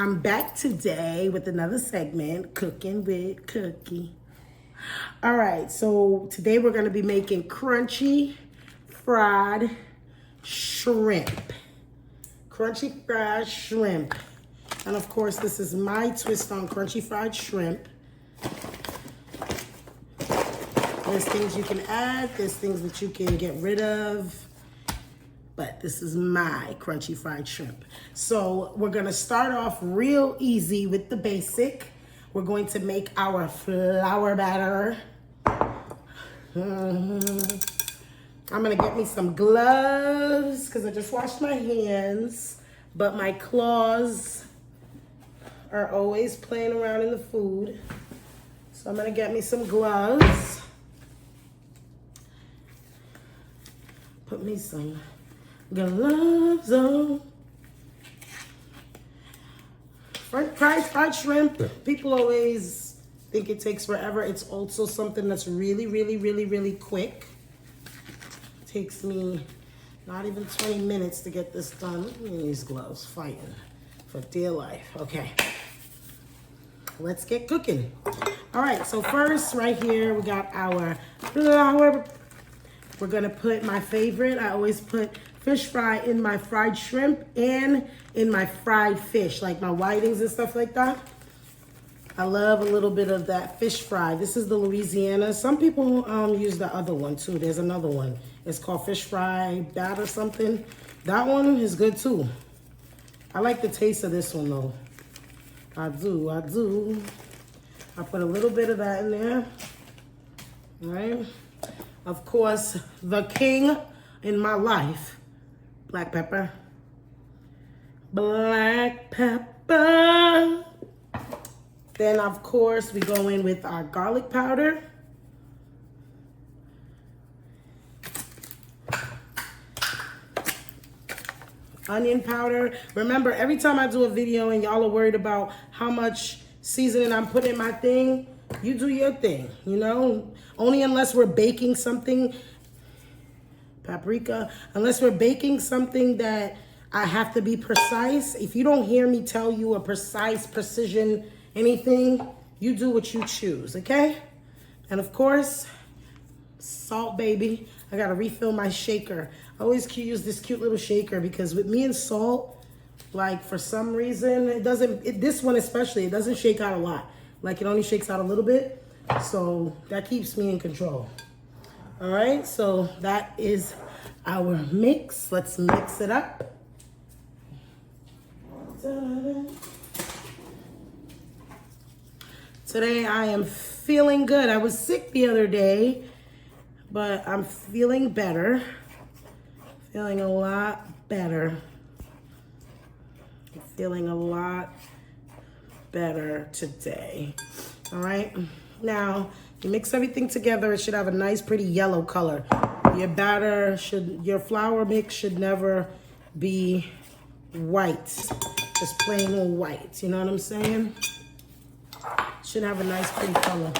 I'm back today with another segment, Cooking with Cookie. All right, so today we're gonna be making crunchy fried shrimp. Crunchy fried shrimp. And of course, this is my twist on crunchy fried shrimp. There's things you can add, there's things that you can get rid of, but this is my crunchy fried shrimp. So we're gonna start off real easy with the basic. We're going to make our flour batter. I'm gonna get me some gloves because I just washed my hands, but my claws are always playing around in the food. So I'm gonna get me some gloves. Put me some gloves on. Fried shrimp, people always think it takes forever. It's also something that's really quick. It takes me not even 20 minutes to get this done. Look at me in these gloves, fighting for dear life. Okay, let's get cooking. All right, so first right here, we got our flour. We're gonna put my favorite. I always put fish fry in my fried shrimp and in my fried fish, like my whitings and stuff like that. I love a little bit of that fish fry. This is the Louisiana. Some people use the other one too. There's another one. It's called fish fry bat or something. That one is good too. I like the taste of this one though. I do. I put a little bit of that in there. All right. Of course, the king in my life, black pepper. Black pepper. Then, of course, we go in with our garlic powder. Onion powder. Remember, every time I do a video and y'all are worried about how much seasoning I'm putting in my thing, you do your thing, you know? Only unless we're baking something, paprika, unless we're baking something that I have to be precise. If you don't hear me tell you a precise, precision, anything, you do what you choose, okay? And of course, salt, baby. I gotta refill my shaker. I always use this cute little shaker because with me and salt, like for some reason, it doesn't, this one especially, it doesn't shake out a lot. Like it only shakes out a little bit. So that keeps me in control. All right, so that is our mix. Let's mix it up. Today I am feeling good. I was sick the other day, but I'm feeling better. Feeling a lot better. Feeling a lot better today. All right, now you mix everything together. It should have a nice pretty yellow color. Your batter should, your flour mix should never be white, just plain old white, you know what I'm saying? Should have a nice pretty color.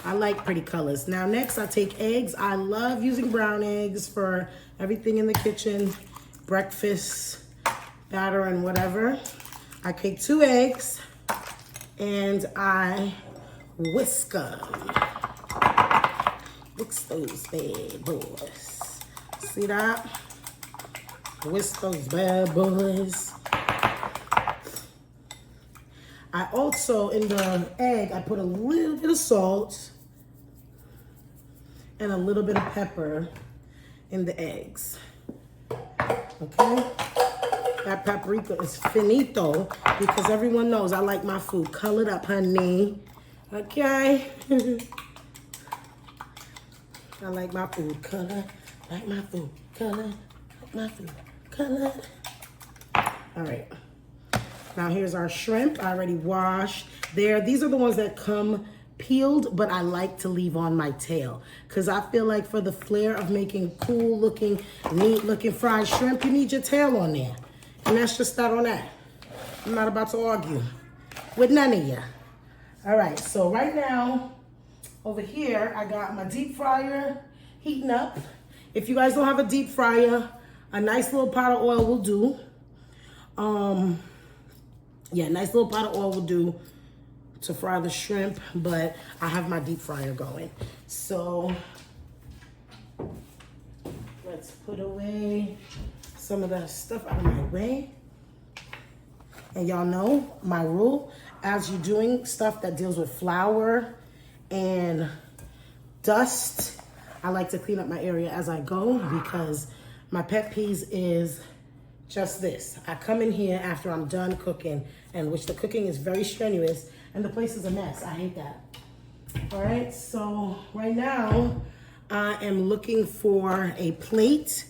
I like pretty colors. Now next I take eggs. I love using brown eggs for everything in the kitchen, breakfast, batter and whatever. I take 2 eggs and I whisk them. Whisk those bad boys. See that? Whisk those bad boys. I also, in the egg, I put a little bit of salt and a little bit of pepper in the eggs. Okay? That paprika is finito because everyone knows I like my food colored up, honey. Okay? I like my food colored, like my food colored, like my food colored. All right. Now here's our shrimp. I already washed. These are the ones that come peeled, but I like to leave on my tail because I feel like for the flair of making cool looking, neat looking fried shrimp, you need your tail on there. And that's just that on that. I'm not about to argue with none of you. All right, so right now, over here, I got my deep fryer heating up. If you guys don't have a deep fryer, a nice little pot of oil will do. Yeah, nice little pot of oil will do to fry the shrimp, but I have my deep fryer going. So let's put away some of that stuff out of my way. And y'all know my rule, as you're doing stuff that deals with flour and dust, I like to clean up my area as I go, because my pet peeve is just this. I come in here after I'm done cooking, and which the cooking is very strenuous, and the place is a mess. I hate that. All right, so right now I am looking for a plate.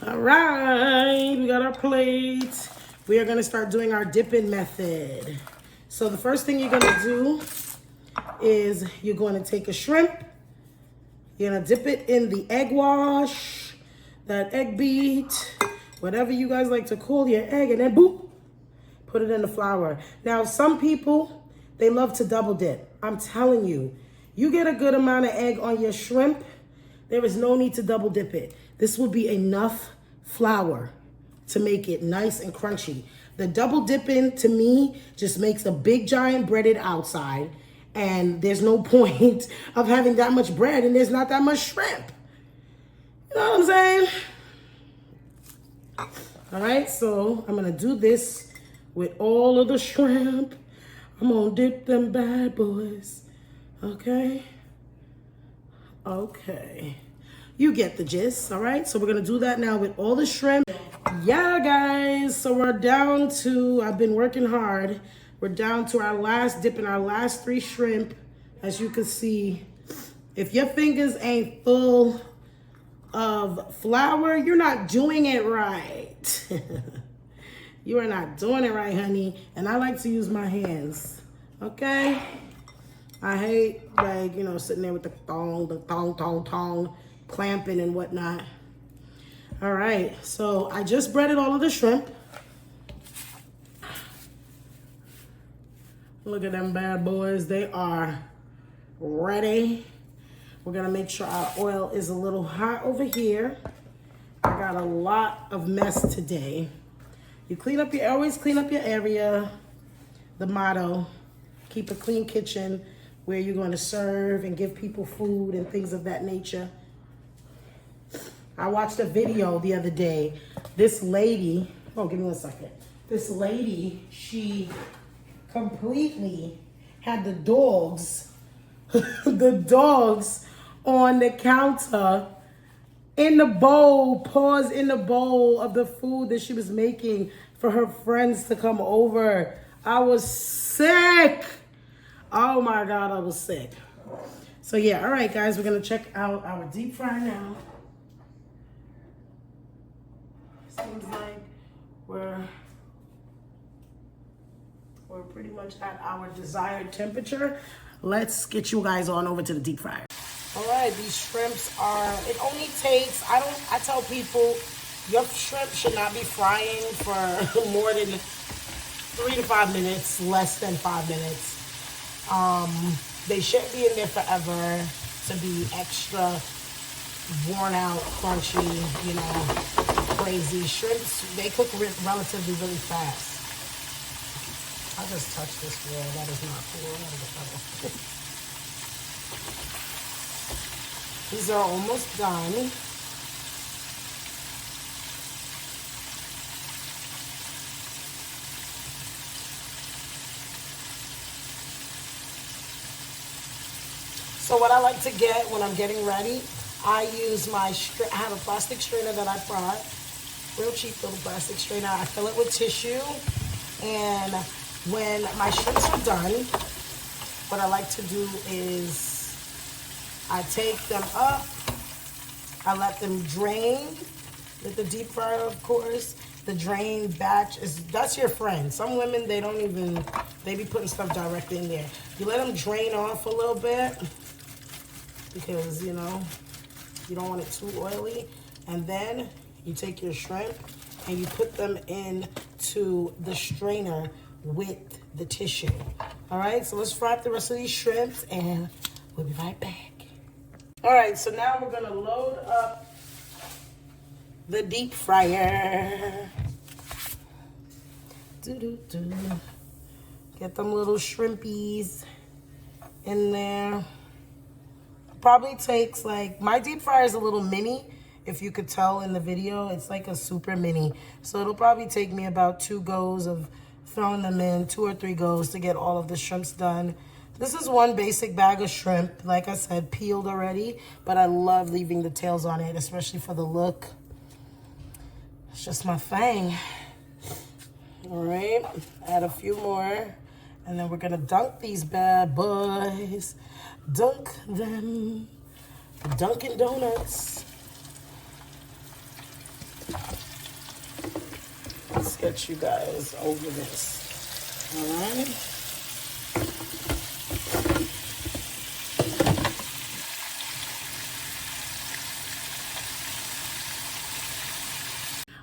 All right, we got our plate. We are gonna start doing our dipping method. So the first thing you're gonna do is you're gonna take a shrimp, you're gonna dip it in the egg wash, that egg beat, whatever you guys like to call your egg, and then boop, put it in the flour. Now, some people, they love to double dip. I'm telling you, you get a good amount of egg on your shrimp, there is no need to double dip it. This will be enough flour to make it nice and crunchy. The double dipping, to me, just makes a big giant breaded outside, and there's no point of having that much bread and there's not that much shrimp. You know what I'm saying? All right, so I'm gonna do this with all of the shrimp. I'm gonna dip them bad boys, okay? Okay, you get the gist, all right? So we're gonna do that now with all the shrimp. Yeah, guys, so we're down to, I've been working hard. We're down to our last dip in our last 3 shrimp. As you can see, if your fingers ain't full of flour, you're not doing it right. You are not doing it right, honey. And I like to use my hands, okay? I hate, like, you know, sitting there with the thong, clamping and whatnot. All right, so I just breaded all of the shrimp. Look at them bad boys. They are ready. We're gonna make sure our oil is a little hot over here. I got a lot of mess today. You clean up your, always clean up your area. The motto, keep a clean kitchen where you're gonna serve and give people food and things of that nature. I watched a video the other day. This lady, oh, give me 1 second. This lady, she completely had the dogs, the dogs on the counter in the bowl, paws in the bowl of the food that she was making for her friends to come over. I was sick. Oh my God, I was sick. So yeah, all right, guys, we're gonna check out our deep fry now. Seems like we're pretty much at our desired temperature. Let's get you guys on over to the deep fryer. All right, these shrimps are, it only takes, I tell people, your shrimp should not be frying for more than 3 to 5 minutes, less than 5 minutes. They shouldn't be in there forever to be extra worn out, crunchy, you know, crazy. Shrimps, they cook relatively really fast. I just touched this wall. That is not cool. That is a trouble. These are almost done. So what I like to get when I'm getting ready, I use my, I have a plastic strainer that I brought. Real cheap little plastic strainer. I fill it with tissue. And when my shrimps are done, what I like to do is I take them up, I let them drain with the deep fryer, of course. The drain batch is, that's your friend. Some women, they don't even, they be putting stuff directly in there. You let them drain off a little bit because, you know, you don't want it too oily. And then you take your shrimp and you put them into the strainer with the tissue. All right, so let's fry up the rest of these shrimps and we'll be right back. All right, so now we're gonna load up the deep fryer. Get them little shrimpies in there. Probably takes like, my deep fryer is a little mini. If you could tell in the video, it's like a super mini. So it'll probably take me about 2 goes of throwing them in, 2 or 3 goes to get all of the shrimps done. This is one basic bag of shrimp, like I said, peeled already, but I love leaving the tails on it, especially for the look. It's just my thing. All right, add a few more, and then we're gonna dunk these bad boys. Dunk them, Dunkin' Donuts. Let's get you guys over this. All right.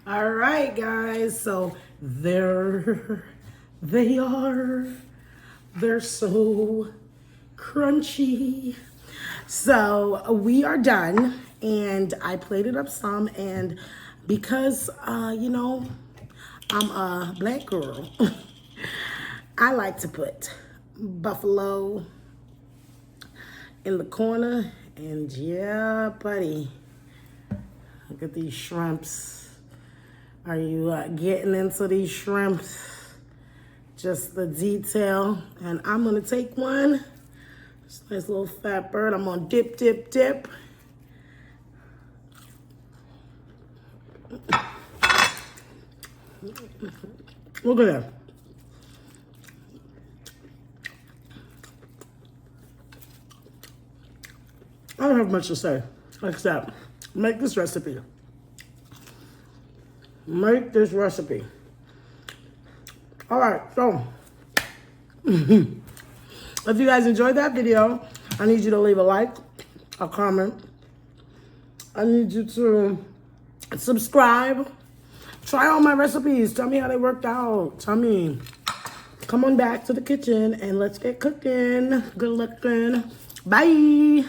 All right, guys, so there they are. They're so crunchy. So we are done, and I plated up some, and because, you know, I'm a black girl, I like to put buffalo in the corner, and yeah, buddy, look at these shrimps. Are you getting into these shrimps? Just the detail. And I'm gonna take one. This nice little fat bird. I'm gonna dip, dip, dip. Look at that. I don't have much to say except make this recipe. Make this recipe. All right, so if you guys enjoyed that video, I need you to leave a like, a comment. I need you to subscribe. Try all my recipes. Tell me how they worked out. Tell me. Come on back to the kitchen and let's get cooking. Good looking. Bye.